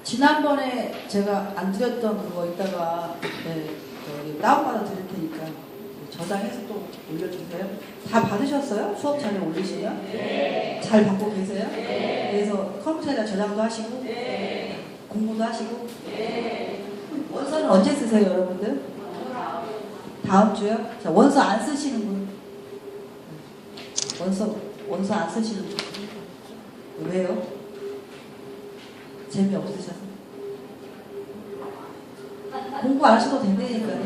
지난번에 제가 안 드렸던 그거 이따가 저기 다운받아 드릴 테니까 저장해서 또 올려주세요. 다 받으셨어요? 수업 자료 올리시면? 네. 잘 받고 계세요? 네. 그래서 컴퓨터에다 저장도 하시고 네. 공부도 하시고 네. 원서는 언제 쓰세요, 여러분들? 다음 주요? 자, 원서 안 쓰시는 분? 원서 안 쓰시는 분? 왜요? 재미없으셔서? 공부 안 하셔도 된다니까요.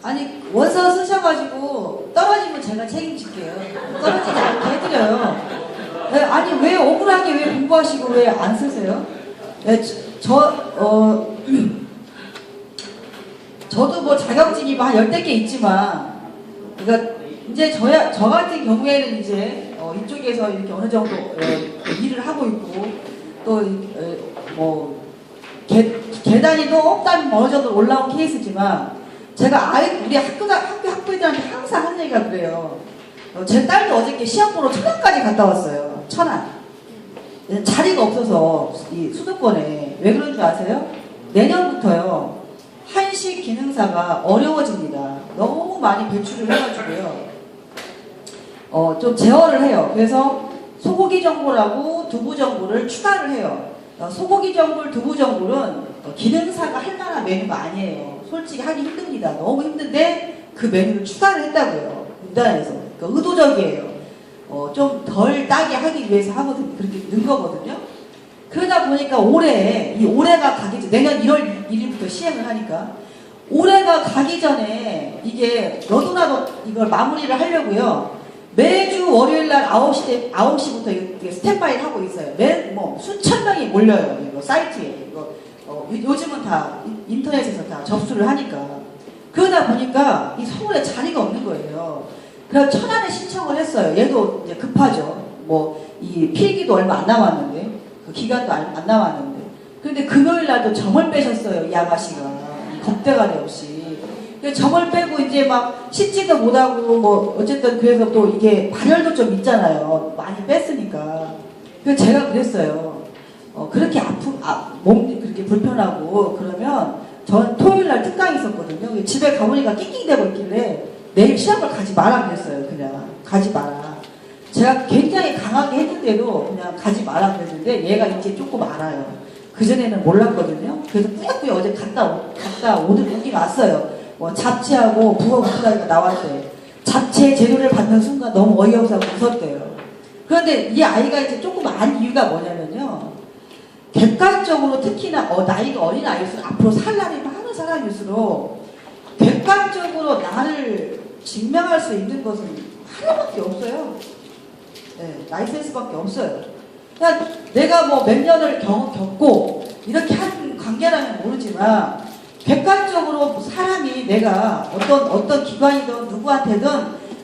아니, 원서 쓰셔가지고 떨어지면 제가 책임질게요. 떨어지지 않게 해드려요. 네, 아니, 왜 억울하게 왜 공부하시고 왜 안 쓰세요? 네, 저도 뭐 자격증이 뭐 한 10개 있지만, 그러니까 이제 저 같은 경우에는 이제 이쪽에서 이렇게 어느 정도 일을 하고 있고, 또 뭐 계단이 또 어느 정도 올라온 케이스지만, 제가 우리 학부들한테 항상 하는 얘기가 그래요. 제 딸도 어저께 시험 보러 천안까지 갔다 왔어요. 천안. 자리가 없어서 이 수도권에. 왜 그런 줄 아세요? 내년부터요. 한식 기능사가 어려워집니다. 너무 많이 배출을 해가지고요. 좀 제어를 해요. 그래서 소고기 전골하고 두부 전골을 추가를 해요. 소고기 전골, 두부 전골은 기능사가 할 만한 메뉴가 아니에요. 솔직히 하기 힘듭니다. 너무 힘든데 그 메뉴를 추가를 했다고요. 군단에서. 그러니까 의도적이에요. 좀 덜 따게 하기 위해서 하거든요. 그렇게 넣은 거거든요. 그러다 보니까 올해가 가기 전, 내년 1월 1일부터 시행을 하니까, 올해가 가기 전에 이게 너도나도 이걸 마무리를 하려고요. 매주 월요일날 9시부터 이렇게 스탠바이를 하고 있어요. 수천 명이 몰려요. 이거 사이트에. 요즘은 다 인터넷에서 다 접수를 하니까. 그러다 보니까 이 서울에 자리가 없는 거예요. 그래서 천안에 신청을 했어요. 얘도 이제 급하죠. 이 필기도 얼마 안 남았는데, 그 기간도 안 남았는데. 그런데 금요일날도 점을 빼셨어요. 이 아가씨가. 겁대가리 없이. 점을 빼고 이제 막 씻지도 못하고 어쨌든 그래서 또 이게 발열도 좀 있잖아요. 많이 뺐으니까. 그래서 제가 그랬어요. 그렇게 몸이 그렇게 불편하고 그러면 전 토요일날 특강이 있었거든요. 집에 가보니까 낑낑대고 있길래 내일 시험을 가지 마라 그랬어요. 그냥 가지 마라. 제가 굉장히 강하게 했는데도 그냥 가지 마라 그랬는데 얘가 이제 조금 알아요. 그전에는 몰랐거든요. 그래서 꾸역꾸역 어제 갔다 오긴 왔어요. 잡채하고 북어국수가 나왔대. 잡채 재료를 받는 순간 너무 어이없어서 웃었대요. 그런데 이 아이가 이제 조금 안 이유가 뭐냐면요. 객관적으로 특히나 나이가 어린 아이일수록 앞으로 살 날이 많은 사람일수록 객관적으로 나를 증명할 수 있는 것은 하나밖에 없어요. 네, 라이센스밖에 없어요. 그러니까 내가 몇 년을 겪고 이렇게 한 관계라면 모르지만 객관적으로 사람이 내가 어떤 기관이든 누구한테든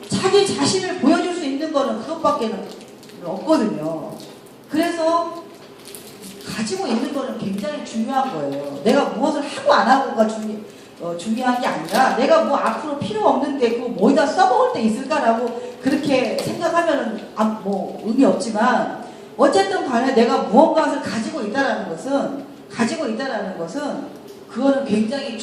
자기 자신을 보여줄 수 있는 거는 그것밖에 없거든요. 그래서 가지고 있는 거는 굉장히 중요한 거예요. 내가 무엇을 하고 안 하고가 중요한 게 아니라 내가 앞으로 필요 없는데 그거 뭐에다 써먹을 때 있을까라고 그렇게 생각하면은 의미 없지만 어쨌든 간에 내가 무언가를 가지고 있다라는 것은 그거는 굉장히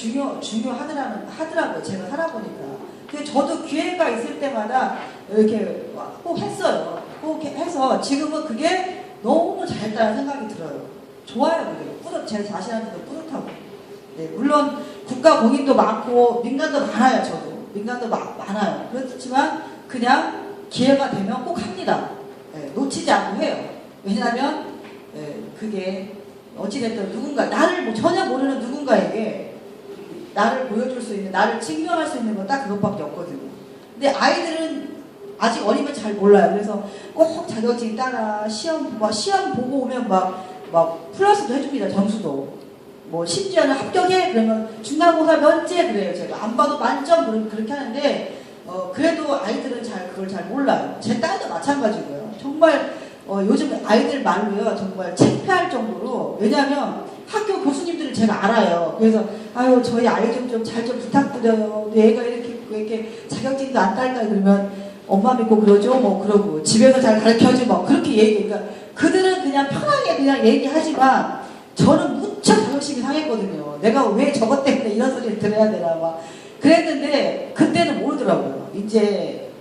하더라고요. 제가 살아보니까. 근데 저도 기회가 있을 때마다 이렇게 꼭 했어요. 꼭 해서 지금은 그게 너무 잘했다는 생각이 들어요. 좋아요, 그게. 제 자신한테도 뿌듯하고. 네, 물론 국가 공인도 많고 민간도 많아요, 저도. 민간도 많아요. 그렇지만 그냥 기회가 되면 꼭 합니다. 네, 놓치지 않고 해요. 왜냐하면 그게 어찌됐든 나를 전혀 모르는 누군가에게 나를 보여줄 수 있는, 나를 증명할 수 있는 건 딱 그것밖에 없거든요. 근데 아이들은 아직 어리면 잘 몰라요. 그래서 꼭 자격증 따라 시험 보고 오면 플러스도 해줍니다. 점수도. 심지어는 합격해 그러면 중간고사 면제 그래요. 제가 안 봐도 만점 그렇게 하는데 그래도 아이들은 그걸 잘 몰라요. 제 딸도 마찬가지고요. 정말 요즘 아이들 말로요 정말 창피할 정도로. 왜냐하면 학교 교수님들을 제가 알아요. 그래서 저희 아이 좀 잘 좀 부탁드려요. 얘가 왜 이렇게 자격증도 안 딸까 그러면 엄마 믿고 그러죠. 그러고 집에서 잘 가르쳐줘. 그렇게 얘기해. 그러니까 그들은 그냥 편하게 그냥 얘기하지만 저는 무척 자존심이 상했거든요. 내가 왜 저것 때문에 이런 소리를 들어야 되나 막 그랬는데 그때는 모르더라고요. 이제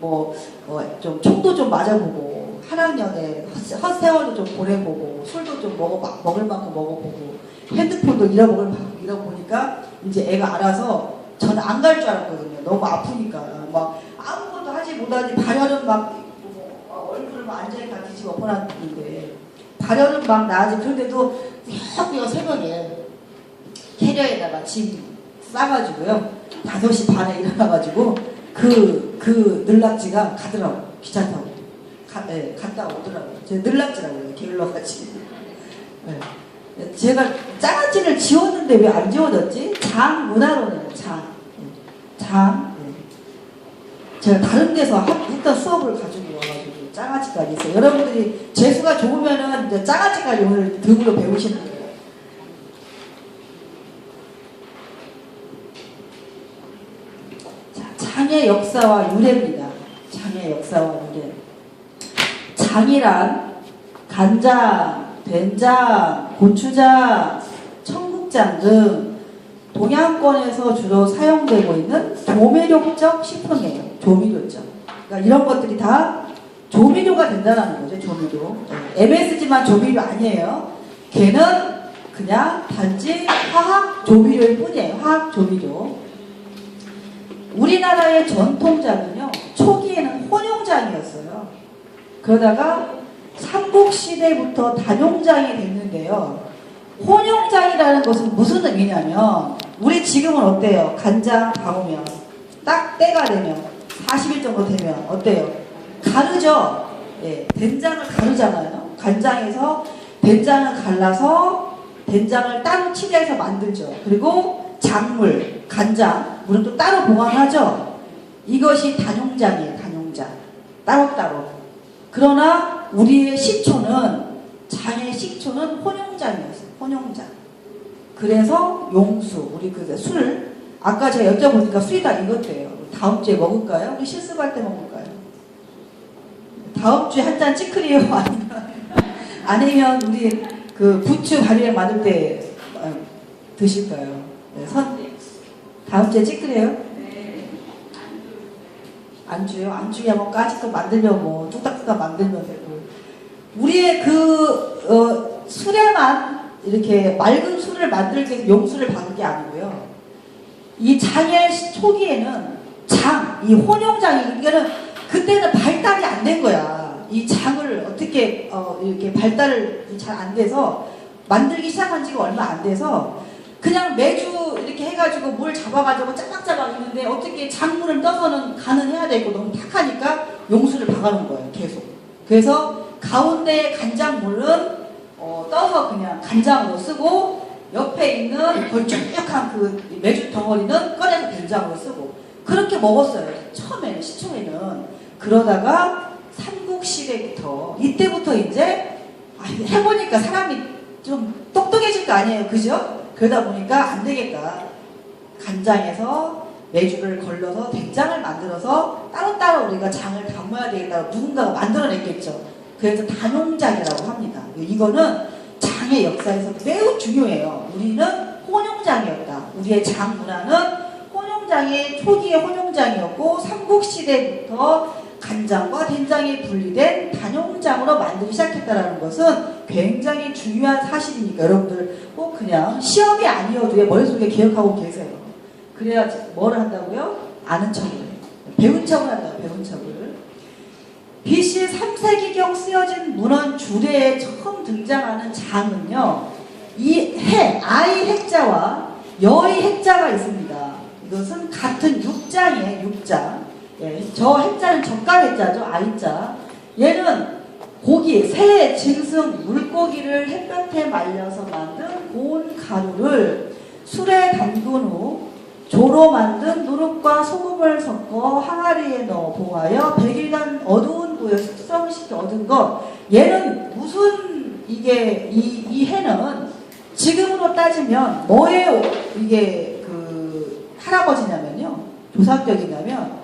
좀 총도 좀 맞아보고 한 학년에 헛세월도 좀 보내보고 술도 좀 먹을 만큼 먹어보고 핸드폰도 잃어보니까 이제 애가 알아서 저는 안 갈 줄 알았거든요. 너무 아프니까 막 아무것도 하지 못하니 발열은 막 얼굴을 막 완전히 다 뒤집어 엎어놨는데 발열은 막 나아지. 그런데도 꾸역꾸역 새벽에 캐리어에다가 짐 싸가지고요 5시 반에 일어나가지고 그 늘락지가 가더라고. 기차 타고 갔다 오더라고요. 제가 늘락지라고요. 게을러가지고. 네. 제가 장아찌를 지웠는데 왜 안 지워졌지? 장문화로는 장. 네. 제가 다른 데서 했던 수업을 가지고 와가지고 장아찌까지 있어요. 여러분들이 재수가 좋으면은 이제 장아찌까지 오늘 등으로 배우시는 거예요. 자, 장의 역사와 유래입니다. 장의 역사와 유래. 장이란 간장, 된장, 고추장, 청국장 등 동양권에서 주로 사용되고 있는 조미료적 식품이에요. 조미료적. 그러니까 이런 것들이 다 조미료가 된다는 거죠. 조미료. MSG만 조미료 아니에요. 걔는 그냥 단지 화학 조미료일 뿐이에요. 화학 조미료. 우리나라의 전통장은요. 초기에는 혼용장이었어요. 그러다가 삼국시대부터 단용장이 됐는데요. 혼용장이라는 것은 무슨 의미냐면 우리 지금은 어때요? 간장 담으면 딱 때가 되면 40일 정도 되면 어때요? 가르죠. 예, 된장을 가르잖아요. 간장에서 된장을 갈라서 된장을 따로 칠해서 만들죠. 그리고 작물, 간장, 물은 또 따로 보관하죠. 이것이 단용장이에요. 단용장. 따로따로. 그러나 우리의 식초는 장의 식초는 혼용장이었어요. 혼용장. 그래서 용수, 우리 그 술, 아까 제가 여쭤보니까 술이 다 익었대요. 다음 주에 먹을까요? 우리 실습할 때 먹을까요? 다음 주에 한 잔 찌크리요? 아니면 우리 그 부추 가리랑 만들 때 드실까요? 네, 다음 주에 찌크리요? 네. 안주요? 안주야 뭐 까짓거 만들면 뭐 뚝딱뚝딱 만들면 되고 우리의 술에만 이렇게 맑은 술을 만들기 위해서 용수를 박은 게 아니고요. 이 장의 초기에는 이 혼용장이 이거는 그때는 발달이 안 된 거야. 이 장을 어떻게 이렇게 발달을 잘 안 돼서 만들기 시작한 지가 얼마 안 돼서 그냥 매주 이렇게 해가지고 물 잡아가지고 짜박짜박 있는데 어떻게 작물을 떠서는 간은 해야 되고 너무 탁하니까 용수를 박아놓은 거예요. 계속. 그래서 가운데 간장물은 떠서 그냥 간장으로 쓰고 옆에 있는 걸쭉한 그 메주 덩어리는 꺼내서 된장으로 쓰고 그렇게 먹었어요. 처음에는 시초에는. 그러다가 삼국시대부터 이때부터 이제 해보니까 사람이 좀 똑똑해질 거 아니에요. 그죠? 그러다 보니까 안 되겠다. 간장에서 메주를 걸러서 된장을 만들어서 따로따로 우리가 장을 담아야 되겠다고 누군가가 만들어냈겠죠. 그래서 단용장이라고 합니다. 이거는 장의 역사에서 매우 중요해요. 우리는 혼용장이었다. 우리의 장 문화는 혼용장이 초기의 혼용장이었고 삼국시대부터 간장과 된장이 분리된 단용장으로 만들기 시작했다는 것은 굉장히 중요한 사실이니까 여러분들 꼭 그냥 시험이 아니어도 머릿속에 기억하고 계세요. 그래야 뭘 한다고요? 아는 척을 해요. 배운 척을 한다고요. 배운 척을. BC 3세기경 쓰여진 문헌 주례에 처음 등장하는 장은요. 이 아이 핵자와 여의 핵자가 있습니다. 이것은 같은 육장이에요. 육장. 예, 저 핵자는 젓갈 핵자죠. 아이자. 얘는 고기, 새, 짐승, 물고기를 햇볕에 말려서 만든 고운 가루를 술에 담근 후 조로 만든 누룩과 소금을 섞어 항아리에 넣어 보하여 100일간 어두운 도에 숙성시켜 얻은 것. 얘는 무슨 이 해는 지금으로 따지면 뭐의 이게 그 할아버지냐면요. 조상적이냐면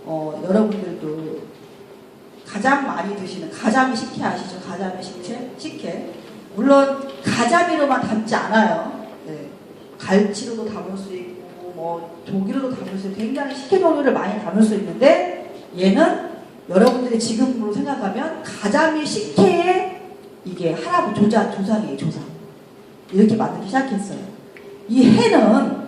여러분들도 가장 많이 드시는 가자미 식혜 아시죠? 가자미 식혜? 물론 가자미로만 담지 않아요. 네. 갈치로도 담을 수 있고 뭐 조기로도 담을 수 있고 굉장히 식혜 종류를 많이 담을 수 있는데 얘는 여러분들이 지금으로 생각하면 가자미 식혜의 이게 할아버지 조상이에요. 조상. 이렇게 만들기 시작했어요. 이 해는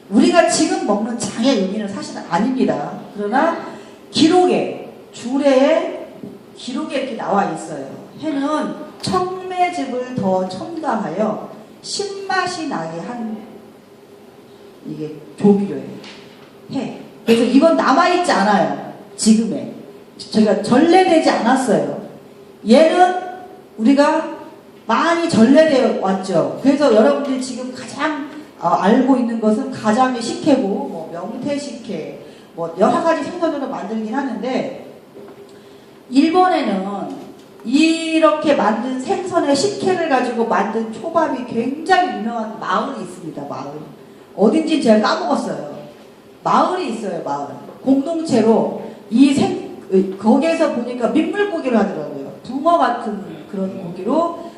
우리가 지금 먹는 장의 의미는 사실은 아닙니다. 그러나 기록에 주례에 기록에 이렇게 나와 있어요. 해는 청매즙을 더 첨가하여 신맛이 나게 한 이게 조미료예요. 해. 그래서 이건 남아있지 않아요. 지금에. 저희가 전래되지 않았어요. 얘는 우리가 많이 전래되어 왔죠. 그래서 여러분들이 지금 가장 알고 있는 것은 가자미 식혜고 뭐 명태 식혜 뭐 여러 가지 생선으로 만들긴 하는데 일본에는 이렇게 만든 생선의 식혜를 가지고 만든 초밥이 굉장히 유명한 마을이 있습니다. 마을. 어딘지 제가 까먹었어요. 마을이 있어요. 마을. 공동체로 거기에서 보니까 민물고기를 하더라고요. 붕어 같은 그런 고기로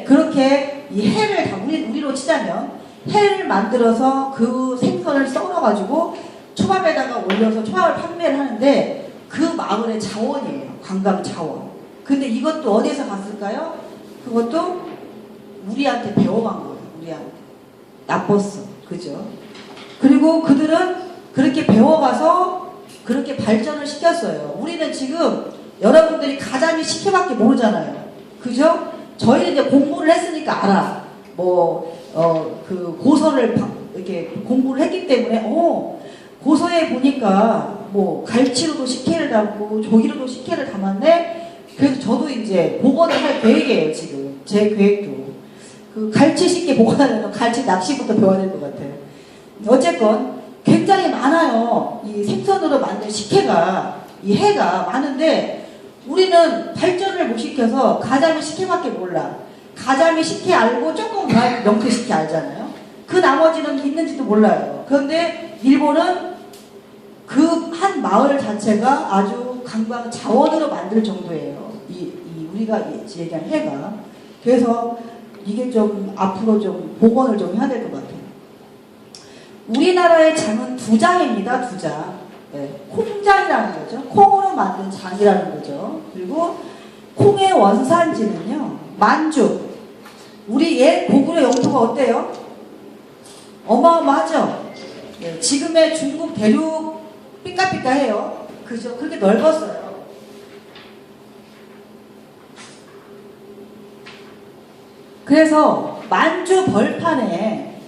그렇게 이 회를 다 우리로 치자면 회를 만들어서 그 생선을 썰어가지고 초밥에다가 올려서 초밥을 판매를 하는데 그 마을의 자원이에요. 관광 자원. 근데 이것도 어디에서 갔을까요? 그것도 우리한테 배워간 거예요. 우리한테. 나빴어. 그죠? 그리고 그들은 그렇게 배워가서 그렇게 발전을 시켰어요. 우리는 지금 여러분들이 가자미 식혜밖에 모르잖아요. 그죠? 저희는 이제 공부를 했으니까 알아. 그 고서를 이렇게 공부를 했기 때문에, 고서에 보니까 뭐 갈치로도 식혜를 담고 조기로도 식혜를 담았네? 그래서 저도 이제 복원을 할 계획이에요, 지금. 제 계획도. 그 갈치 식혜 복원하려면 갈치 낚시부터 배워야 될 것 같아요. 어쨌건 굉장히 많아요. 이 생선으로 만든 식혜가, 이 해가 많은데 우리는 발전을 못 시켜서 가자미 식혜밖에 몰라. 가자미 식혜 알고 조금 더 명태 식혜 알잖아요. 그 나머지는 있는지도 몰라요. 그런데 일본은 그 한 마을 자체가 아주 관광 자원으로 만들 정도예요. 우리가 얘기한 해가. 그래서 이게 좀 앞으로 좀 복원을 좀 해야 될 것 같아요. 우리나라의 장은 두 장입니다. 두 장. 콩장이라는 거죠. 콩으로 만든 장이라는 거죠. 그리고 콩의 원산지는요. 만주. 우리 옛 고구려 영토가 어때요? 어마어마하죠? 지금의 중국 대륙 삐까삐까해요. 그죠? 그렇게 넓었어요. 그래서 만주 벌판에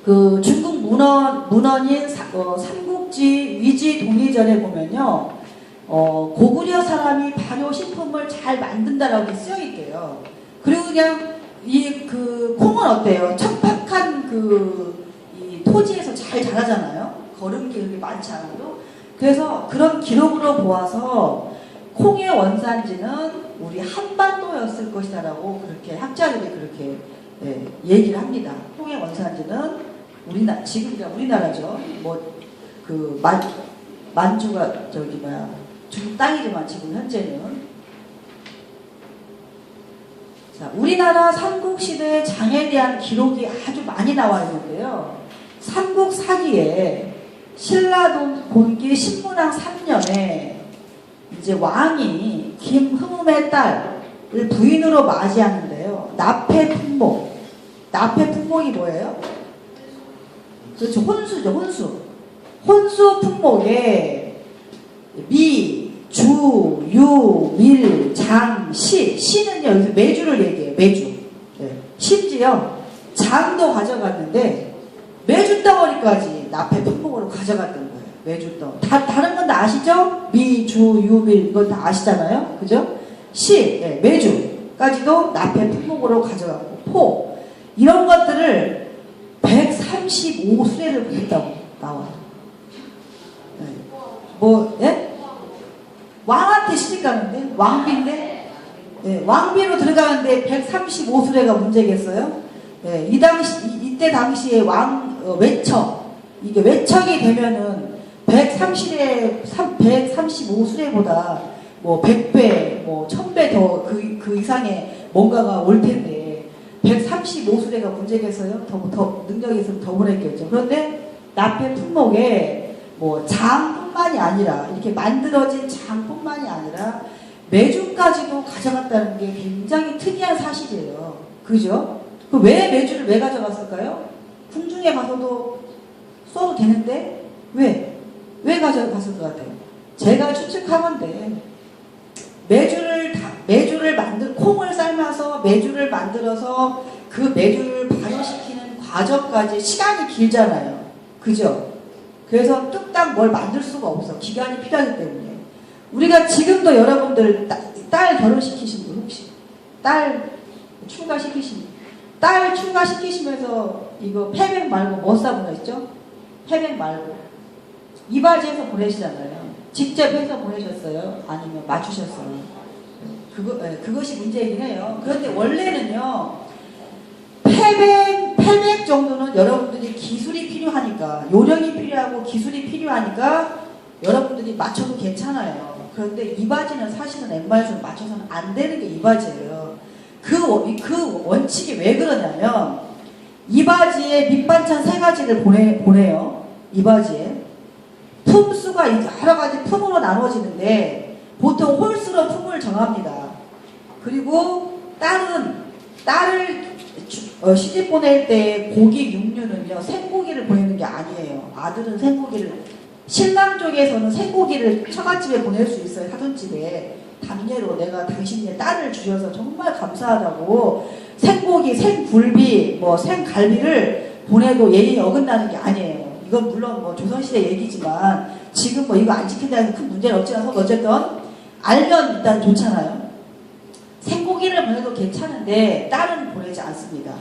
그 중국 문헌인 삼국지 위지 동의전에 보면요, 고구려 사람이 발효식품을 잘 만든다라고 쓰여 있대요. 그리고 그냥 그 콩은 어때요? 척박한 이 토지에서 잘 자라잖아요. 거름기 그렇게 많지 않아도. 그래서 그런 기록으로 보아서 콩의 원산지는 우리 한반도였을 것이다라고 그렇게 학자들이 그렇게 얘기를 합니다. 콩의 원산지는 지금 우리나라죠. 만주가 중국 땅이지만 지금 현재는. 자, 우리나라 삼국시대의 장에 대한 기록이 아주 많이 나와 있는데요. 삼국사기에 신라동 본기 신문왕 3년에 이제 왕이 김흠음의 딸을 부인으로 맞이하는데요. 납해품목. 납해품목이 뭐예요? 그렇죠. 혼수죠. 혼수. 혼수 품목에 미, 주, 유, 밀, 장, 시. 시는요, 여기서 매주를 얘기해요. 매주. 심지어 장도 가져갔는데 매주 덩어리까지 납해 품목으로 가져갔던 거예요. 매주 덩어리. 다른 건 다 아시죠? 미, 주, 유, 밀 이건 다 아시잖아요. 그죠? 시, 매주까지도 납해 품목으로 가져갔고 포 이런 것들을 135수레를 했다고 나와요. 왕한테 시집가는데? 왕비인데? 왕비로 들어가는데 135수레가 문제겠어요? 이때 당시에 이게 외척이 되면은 135수레보다 100배, 1000배 더 그 이상의 뭔가가 올 텐데, 135수레가 문제겠어요? 더 능력이 있으면 더 보냈겠죠. 그런데 납해 품목에 뭐 장뿐만이 아니라 이렇게 만들어진 장뿐만이 아니라 메주까지도 가져갔다는 게 굉장히 특이한 사실이에요. 그죠? 왜 메주를 왜 가져갔을까요? 궁중에 가서도 써도 되는데 왜 가져갔을 것 같아요? 제가 추측하건데 메주를 콩을 삶아서 메주를 만들어서 그 메주를 발효시키는 과정까지 시간이 길잖아요. 그죠? 그래서 뚝딱 뭘 만들 수가 없어. 기간이 필요하기 때문에. 우리가 지금도 여러분들 딸 결혼시키신 분 혹시 딸 출가시키신 분 딸 출가시키시면서 이거 패백 말고 뭐 싸보냈죠? 패백 말고 이바지해서 보내시잖아요. 직접 해서 보내셨어요? 아니면 맞추셨어요? 그것이 문제이긴 해요. 그런데 원래는요, 패백 정도는 여러분들이 기술이 필요하니까, 요령이 필요하고 기술이 필요하니까 여러분들이 맞춰도 괜찮아요. 그런데 이바지는 사실은 엠바지는 맞춰서는 안 되는 게 이바지예요. 그 원칙이 왜 그러냐면, 이바지에 밑반찬 3가지를 보내요. 이바지에. 품수가 여러 가지 품으로 나눠지는데 보통 홀수로 품을 정합니다. 그리고 딸을 시집 보낼 때 고기 육류는요 생고기를 보내는 게 아니에요. 아들은 생고기를 신랑 쪽에서는 생고기를 처갓집에 보낼 수 있어요. 사돈집에 담례로 내가 당신의 딸을 주셔서 정말 감사하다고 생고기, 생굴비, 뭐 생갈비를 보내도 예의 어긋나는 게 아니에요. 이건 물론 뭐 조선시대 얘기지만 지금 뭐 이거 안 지킨다는 큰 문제는 없지만 어쨌든 알면 일단 좋잖아요. 생고기를 보내도 괜찮은데 딸은 보내지 않습니다.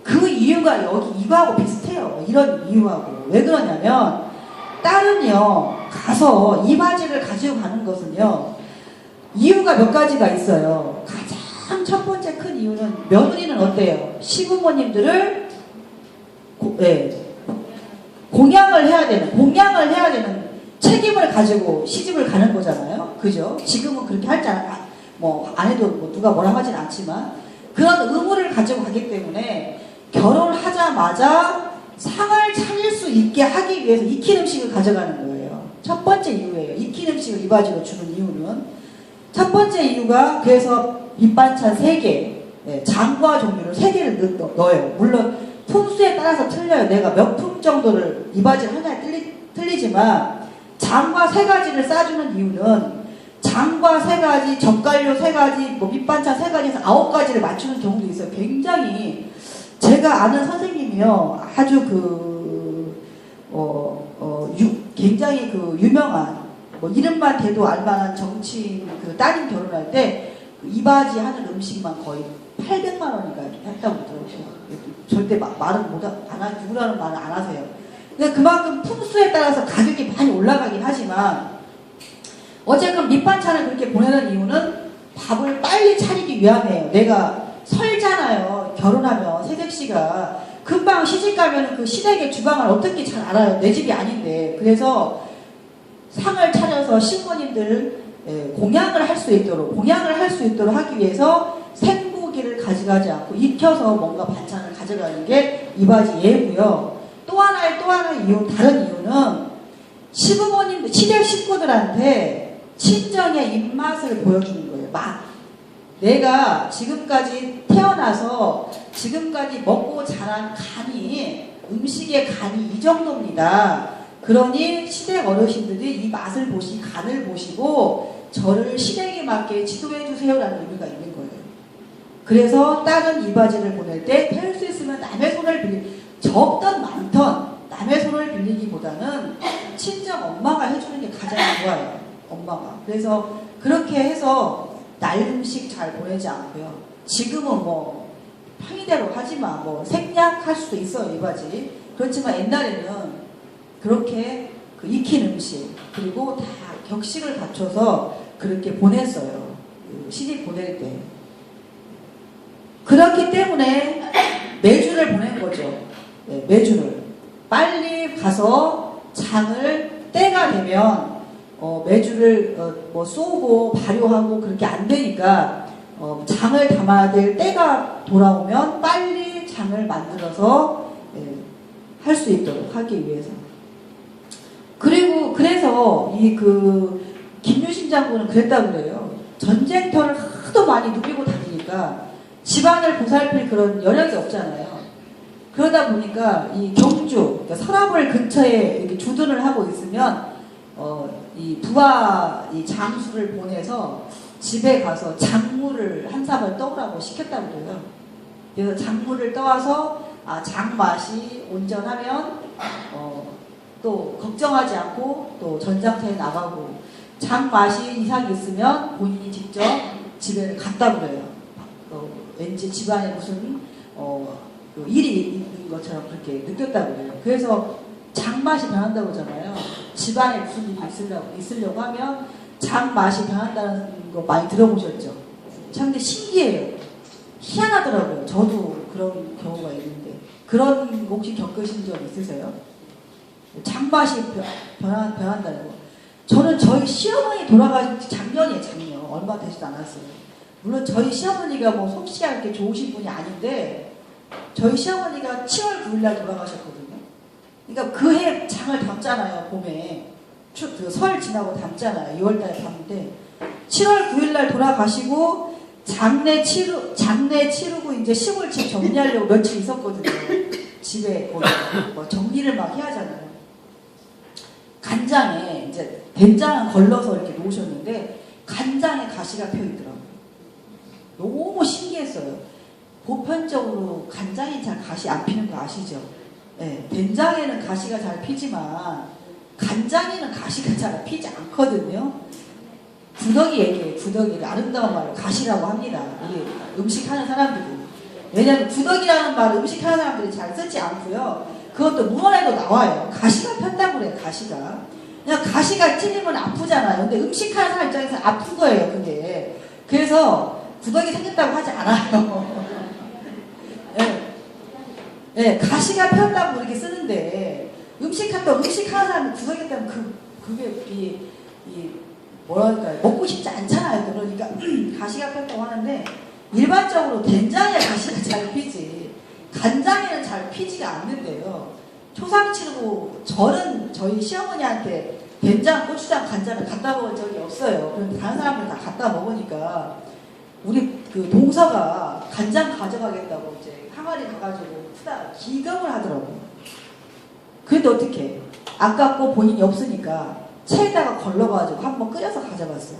그 이유가 이거하고 비슷해요. 이런 이유하고. 왜 그러냐면 딸은요 가서 이바지를 가지고 가는 것은요 이유가 몇 가지가 있어요. 가장 첫 번째 큰 이유는 며느리는 어때요? 시부모님들을 공양을 해야 되는 책임을 가지고 시집을 가는 거잖아요. 그죠? 지금은 그렇게 할지 안 해도 뭐 누가 뭐라 하진 않지만 그런 의무를 가지고 가기 때문에 결혼을 하자마자 상을 차릴 수 있게 하기 위해서 익힌 음식을 가져가는 거예요. 첫 번째 이유예요. 익힌 음식을 이바지로 주는 이유는 첫 번째 이유가 그래서 밑반찬 3개, 장과 종류를 3개를 넣어요. 물론 품수에 따라서 틀려요. 내가 몇 품 정도를 이바지를 하냐에 틀리지만 장과 3가지를 싸주는 이유는 장과 3가지, 젓갈류 3가지, 뭐 밑반찬 3가지에서 9가지를 맞추는 경우도 있어요. 굉장히 제가 아는 선생님이요. 아주 굉장히 유명한 뭐 이름만 대도 알만한 정치인 따님 결혼할 때 이바지 하는 음식만 거의 800만 원인가 했다고 그러더라고요. 절대 누구라는 말을 안 하세요. 근데 그만큼 품수에 따라서 가격이 많이 올라가긴 하지만 어쨌든 밑반찬을 그렇게 보내는 이유는 밥을 빨리 차리기 위함이에요. 내가 설잖아요. 결혼하면 새댁씨가 금방 시집가면 그 시댁의 주방을 어떻게 잘 알아요. 내 집이 아닌데. 그래서 상을 차려서 신부님들 공양을 할 수 있도록 하기 위해서 생고기를 가져가지 않고 익혀서 뭔가 반찬을 가져가는 게 이바지 예고요. 또 하나의 다른 이유는 시부모님들, 시댁 식구들한테 친정의 입맛을 보여주는 거예요. 내가 지금까지 태어나서 지금까지 먹고 자란 음식의 간이 이 정도입니다. 그러니 시댁 어르신들이 이 간을 보시고 저를 시댁에 맞게 지도해 주세요라는 의미가 있는 거예요. 그래서 딸은 이바지를 보낼 때 될 수 있으면 남의 손을 적던 많던 남의 손을 빌리기보다는 친정 엄마가 해주는 게 가장 좋아요. 엄마가. 그래서 그렇게 해서 날 음식 잘 보내지 않고요. 지금은 뭐 평이대로 하지만 뭐 생략할 수도 있어요. 이바지. 그렇지만 옛날에는 그렇게 익힌 음식 그리고 다 격식을 갖춰서 그렇게 보냈어요. 시집 보낼 때. 그렇기 때문에 메주를 보낸 거죠. 메주를. 빨리 가서 장을 때가 되면 메주를 쏘고 발효하고 그렇게 안 되니까 장을 담아야 될 때가 돌아오면 빨리 장을 만들어서 할 수 있도록 하기 위해서. 그리고 그래서 김유신 장군은 그랬다고 그래요. 전쟁터를 하도 많이 누비고 다니니까 집안을 보살필 그런 여력이 없잖아요. 그러다 보니까 이 경주, 그러니까 서라벌 근처에 이렇게 주둔을 하고 있으면 이 부하 이 장수를 보내서 집에 가서 작물을 한 사발 떠오라고 시켰다고 그래요. 그래서 작물을 떠와서 장맛이 온전하면 또 걱정하지 않고 또 전장터에 나가고 장맛이 이상이 있으면 본인이 직접 집에 갔다 그래요. 왠지 집안에 무슨 일이 있는 것처럼 그렇게 느꼈다고 그래요. 그래서 장맛이 변한다고 하잖아요. 집안에 무슨 일이 있으려고 하면 장맛이 변한다는 거 많이 들어보셨죠? 참 근데 신기해요. 희한하더라고요. 저도 그런 경우가 있는데 그런 혹시 겪으신 적 있으세요? 장맛이 변한다는 거. 저는 저희 시어머니 돌아가신 지 작년 얼마 되지도 않았어요. 물론 저희 시어머니가 뭐 솜씨가 그렇게 좋으신 분이 아닌데 저희 시어머니가 7월 9일날 돌아가셨거든요. 그러니까 그 해 장을 담잖아요. 봄에 설 지나고 담잖아요. 2월달에 담는데 7월 9일날 돌아가시고 장례 치르고 이제 시골집 정리하려고 며칠 있었거든요. 집에 뭐 정리를 막 해야 하잖아요. 간장에 이제 된장을 걸러서 이렇게 놓으셨는데 간장에 가시가 펴 있더라고요. 너무 신기했어요. 보편적으로 간장에 잘 가시 안 피는 거 아시죠? 네, 된장에는 가시가 잘 피지만 간장에는 가시가 잘 피지 않거든요. 구더기 얘기예요. 구더기. 아름다운 말을 가시라고 합니다. 우리 음식하는 사람들이. 왜냐하면 구더기라는 말을 음식하는 사람들이 잘 쓰지 않고요. 그것도 문헌에도 나와요. 가시가 폈다고 그래요. 가시가. 그냥 가시가 찔리면 아프잖아요. 근데 음식하는 사람 입장에서 아픈 거예요. 그게. 그래서 구더기 생겼다고 하지 않아요. 네, 가시가 폈다고 이렇게 쓰는데 음식하는 사람은 구더기 때문에 그게 뭐랄까요, 먹고 싶지 않잖아요. 그러니까 가시가 폈다고 하는데 일반적으로 된장에 가시가 잘 피지 간장에는 잘 피지가 않는데요. 초상 치르고 저는 저희 시어머니한테 된장, 고추장, 간장을 갖다 먹은 적이 없어요. 그런데 다른 사람들 다 갖다 먹으니까 우리 그 동서가 간장 가져가겠다고 이제 항아리 가가지고 푸다 기겁을 하더라고요. 그런데 어떻게 아깝고 본인이 없으니까 체에다가 걸러가지고 한번 끓여서 가져갔어요.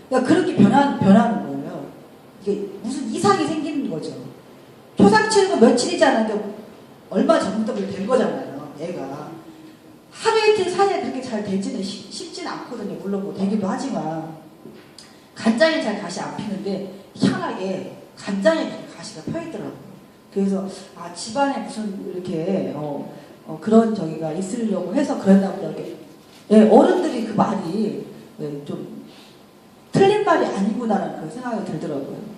그러니까 그렇게 변하는 거예요. 이게 무슨 이상이 생기는 거죠. 초상 치르고 며칠이지 않았는데 얼마 전부터 된 거잖아요. 얘가 하루 이틀 사이에 그렇게 잘 되지는 쉽지는 않거든요. 물론 뭐 되기도 하지만 간장에 잘 가시 안 피는데 희한하게 간장에 가시가 펴 있더라고요. 그래서 집안에 무슨 이렇게 그런 저기가 있으려고 해서 그랬나 보다. 네, 어른들이 그 말이 좀 틀린 말이 아니구나라는 그런 생각이 들더라고요.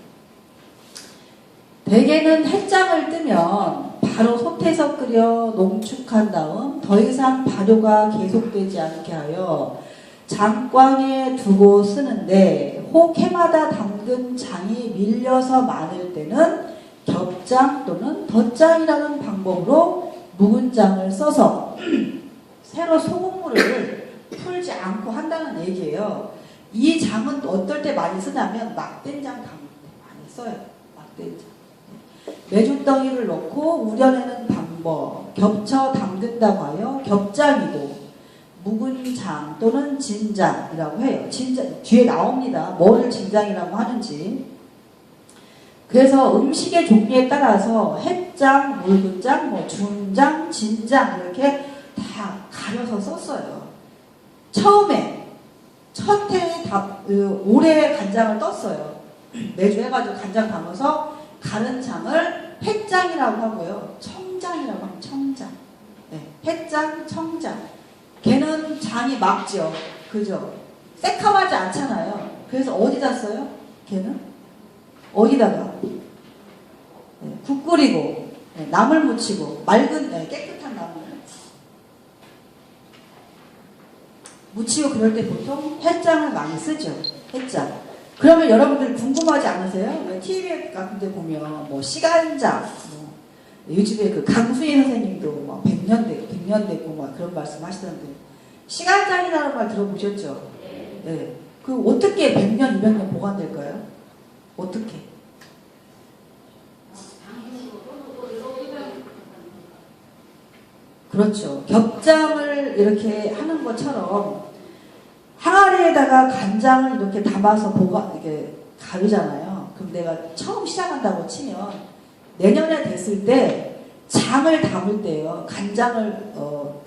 대개는 햇장을 뜨면 바로 솥에서 끓여 농축한 다음 더 이상 발효가 계속되지 않게 하여 장광에 두고 쓰는데 혹 해마다 담근 장이 밀려서 많을 때는 겹장 또는 덧장이라는 방법으로 묵은 장을 써서 새로 소금물을 풀지 않고 한다는 얘기예요. 이 장은 또 어떨 때 많이 쓰냐면 막된장 담을 때 많이 써요. 막된장. 메죽덩이를 넣고 우려내는 방법, 겹쳐 담근다고 하여 겹장이고 묵은 장 또는 진장이라고 해요. 진장 뒤에 나옵니다. 뭐를 진장이라고 하는지. 그래서 음식의 종류에 따라서 햇장, 묽은 장, 뭐 중장, 진장 이렇게 다 가려서 썼어요. 처음에 첫 해에 올해 간장을 떴어요. 매주 해가지고 간장 담아서 가른 장을 햇장이라고 하고요. 청장이라고 하면 청장. 네, 햇장, 청장. 걔는 장이 막죠. 그죠? 새카마지 않잖아요. 그래서 어디다 써요? 걔는? 어디다가? 네, 국 끓이고, 네, 나물 묻히고, 맑은, 깨끗한 나물 묻히고 그럴 때 보통 햇장을 많이 쓰죠. 햇장. 그러면 여러분들 궁금하지 않으세요? 왜 TV 같은 데 보면 뭐 시간장, 뭐 요즘에 그 강수희 선생님도 막 100년 됐고 막 그런 말씀 하시던데 시간장이라는 말 들어보셨죠? 네. 그 어떻게 100년, 200년 보관될까요? 어떻게? 그렇죠. 겹장을 이렇게 하는 것처럼 항아리에다가 간장을 이렇게 담아서 이렇게 가르잖아요. 그럼 내가 처음 시작한다고 치면 내년에 됐을 때 장을 담을 때요. 간장을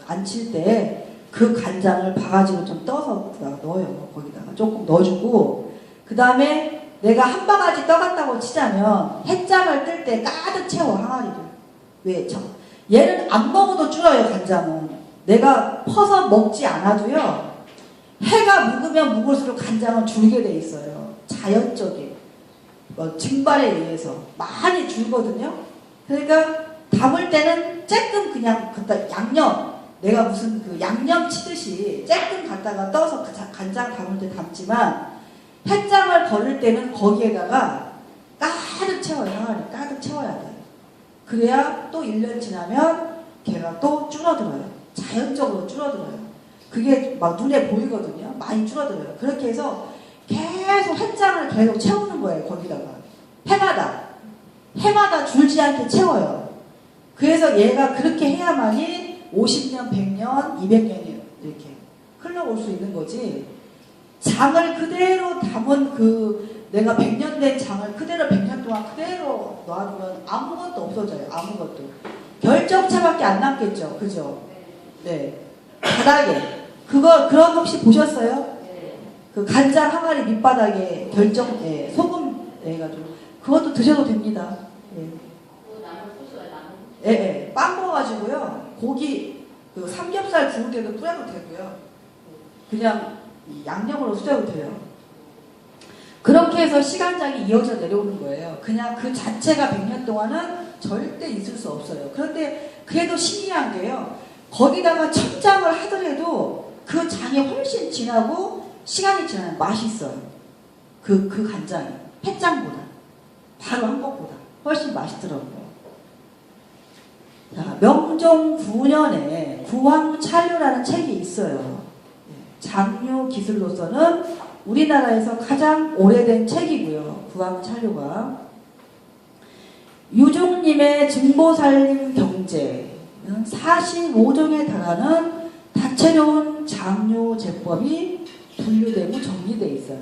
안 칠 때 그 간장을 바가지로 좀 떠서 넣어요. 거기다가 조금 넣어주고 그 다음에 내가 한 바가지 떠갔다고 치자면 햇장을 뜰 때 가득 채워 항아리를. 왜? 얘는 안 먹어도 줄어요. 간장은. 내가 퍼서 먹지 않아도요. 해가 묵으면 묵을수록 간장은 줄게 돼 있어요. 자연적인 증발에 의해서 많이 줄거든요. 그러니까 담을 때는 쬐끔 그냥 갖다 양념 내가 무슨 그 양념 치듯이 쬐끔 갖다가 떠서 간장 담을 때 담지만 햇장을 버릴 때는 거기에다가 가득 채워요. 항아리 가득 채워야 돼요. 그래야 또 1년 지나면 걔가 또 줄어들어요. 자연적으로 줄어들어요. 그게 막 눈에 보이거든요. 많이 줄어들어요. 그렇게 해서 계속 햇장을 계속 채우는 거예요. 거기다가 해마다 줄지 않게 채워요. 그래서 얘가 그렇게 해야만이 50년, 100년, 200년이 이렇게 흘러올 수 있는 거지. 장을 그대로 담은 내가 100년 된 장을 그대로 100년 동안 그대로 놔두면 아무것도 없어져요. 아무것도. 결정차밖에 안 남겠죠. 그죠? 네. 바닥에. 그런 혹시 보셨어요? 그 간장 항아리 밑바닥에 소금 해가지고. 그것도 드셔도 됩니다. 예. 빵 먹어가지고요. 고기, 삼겹살 구울 때도 뿌려도 되고요. 그냥 양념으로 쓰셔도 돼요. 그렇게 해서 시간장이 이어져 내려오는 거예요. 그냥 그 자체가 100년 동안은 절대 있을 수 없어요. 그런데 그래도 신기한 게요. 거기다가 첫 장을 하더라도 그 장이 훨씬 진하고 시간이 지나면 맛있어요. 그 간장이. 햇장보다. 바로 한 것보다. 훨씬 맛있더라고요. 자, 명종 9년에 구황찰류라는 책이 있어요. 장류 기술로서는 우리나라에서 가장 오래된 책이고요. 구황찰류가. 유종님의 증보살림 경제는 45종에 달하는 다채로운 장류 제법이 분류되고 정리되어 있어요.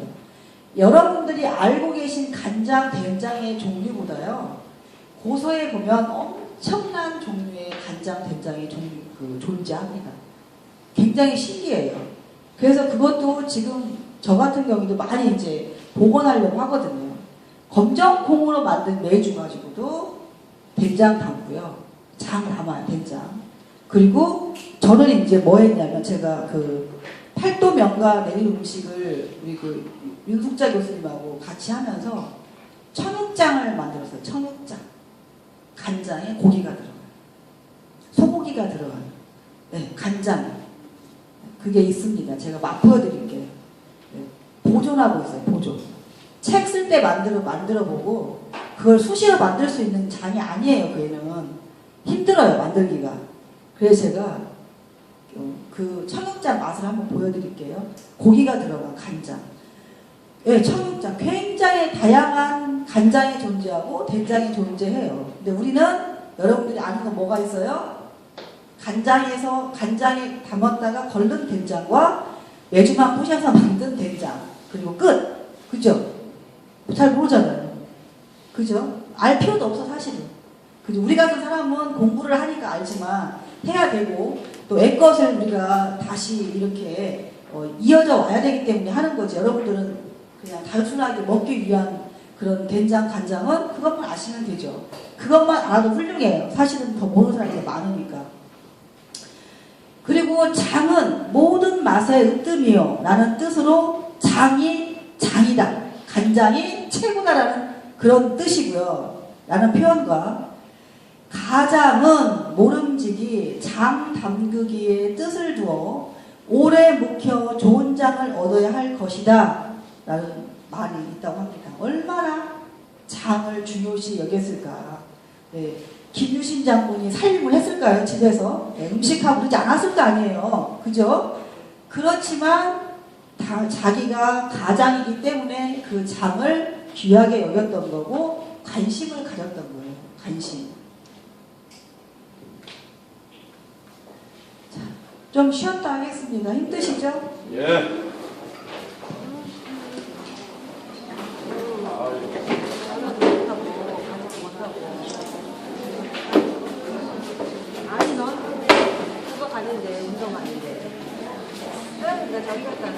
여러분들이 알고 계신 간장, 된장의 종류보다요. 고서에 보면 엄청난 종류의 간장, 된장의 존재합니다. 굉장히 신기해요. 그래서 그것도 지금 저 같은 경우도 많이 이제 복원하려고 하거든요. 검정콩으로 만든 매주 가지고도 된장 담고요. 장 담아요, 된장. 그리고 저는 이제 뭐 했냐면 제가 팔도 명가 내린 음식을 우리 윤숙자 교수님하고 같이 하면서 청육장을 만들었어요. 청육장. 간장에 고기가 들어가요. 소고기가 들어가요. 네, 간장. 그게 있습니다. 제가 맛보여드릴게요. 네, 보존하고 있어요. 보존. 책 쓸 때 만들어보고 그걸 수시로 만들 수 있는 장이 아니에요. 그 애는 힘들어요. 만들기가. 그래서 제가 그 청육장 맛을 한번 보여드릴게요. 고기가 들어간 간장. 네, 청육장. 굉장히 다양한 간장이 존재하고 된장이 존재해요. 근데 우리는 여러분들이 아는 건 뭐가 있어요? 간장에 담았다가 걸른 된장과 매주만 부셔서 만든 된장. 그리고 끝. 그죠? 잘 모르잖아요. 그죠? 알 필요도 없어, 사실은. 그죠? 우리 같은 사람은 공부를 하니까 알지만 해야 되고 또 애것을 우리가 다시 이렇게 이어져 와야 되기 때문에 하는 거지. 여러분들은 그냥 단순하게 먹기 위한 그런 된장, 간장은 그것만 아시면 되죠. 그것만 알아도 훌륭해요. 사실은 더 모르는 사람이 많으니까. 그리고 장은 모든 맛의 으뜸이요 라는 뜻으로 장이 장이다. 간장이 최고다라는 그런 뜻이고요. 라는 표현과 가장은 모름지기 장 담그기에 뜻을 두어 오래 묵혀 좋은 장을 얻어야 할 것이다 라는 말이 있다고 합니다. 얼마나 장을 중요시 여겼을까. 네. 김유신 장군이 살림을 했을까요? 집에서. 네. 음식하고 그러지 않았을 거 아니에요. 그죠? 그렇지만 자기가 가장이기 때문에 그 장을 귀하게 여겼던 거고 관심을 가졌던 거예요. 관심. 자, 좀 쉬었다 하겠습니다. 힘드시죠? 예. 아니 넌 그거 가는데 운동 가는데. 나 저기 갔다.